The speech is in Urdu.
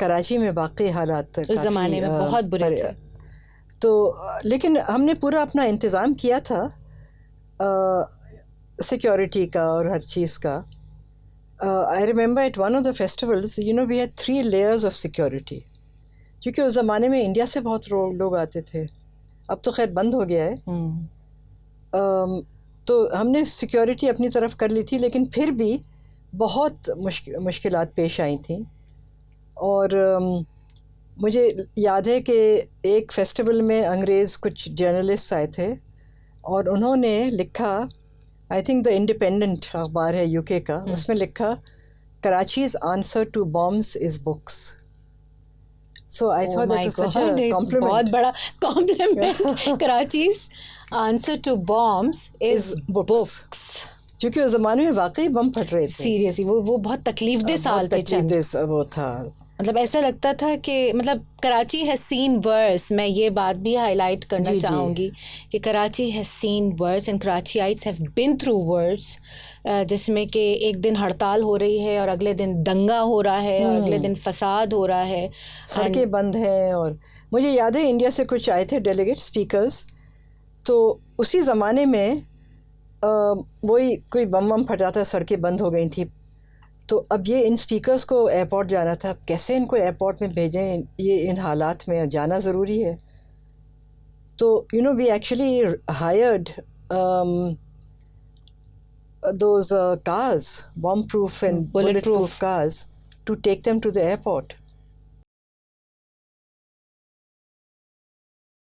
کراچی میں واقعی حالات اس زمانے میں بہت برے تھے. تو لیکن ہم نے پورا اپنا انتظام کیا تھا سیکیورٹی کا اور ہر چیز کا. I remember at one of the festivals we had 3 layers of security, کیونکہ اس زمانے میں انڈیا سے بہت لوگ آتے تھے. اب تو خیر بند ہو گیا ہے. تو ہم نے سیکیورٹی اپنی طرف کر لی تھی، لیکن پھر بھی بہت مشکلات پیش آئی تھیں. اور مجھے یاد ہے کہ ایک فیسٹیول میں انگریز کچھ جرنلسٹ آئے تھے اور انہوں نے لکھا، آئی تھنک دا انڈیپینڈنٹ اخبار ہے UK کا، اس میں لکھا Karachi's answer to bombs is books. So I thought that was such a compliment. بہت بڑا compliment. Karachi's answer to bombs is books. کیونکہ اس زمانے میں واقعی بم پھٹ رہے تھے. سیریسلی وہ بہت تکلیف دہ سال تھے. وہ تھا، مطلب ایسا لگتا تھا کہ مطلب کراچی ہیز سین ورس. میں یہ بات بھی ہائی لائٹ کرنا چاہوں گی کہ Karachi has seen worse and Karachiites have been through worse, جس میں کہ ایک دن ہڑتال ہو رہی ہے اور اگلے دن دنگا ہو رہا ہے اور اگلے دن فساد ہو رہا ہے، سڑکیں بند ہیں. اور مجھے یاد ہے انڈیا سے کچھ آئے تھے ڈیلیگیٹ اسپیکرز، تو اسی زمانے میں وہی کوئی بم پھٹا تھا، سڑکیں بند ہو گئی تھیں. تو اب یہ ان اسپیکرز کو ایئرپورٹ جانا تھا، کیسے ان کو ایئرپورٹ میں بھیجیں، یہ ان حالات میں جانا ضروری ہے. تو we actually hired those cars, bomb proof and bullet proof cars to take them to the airport.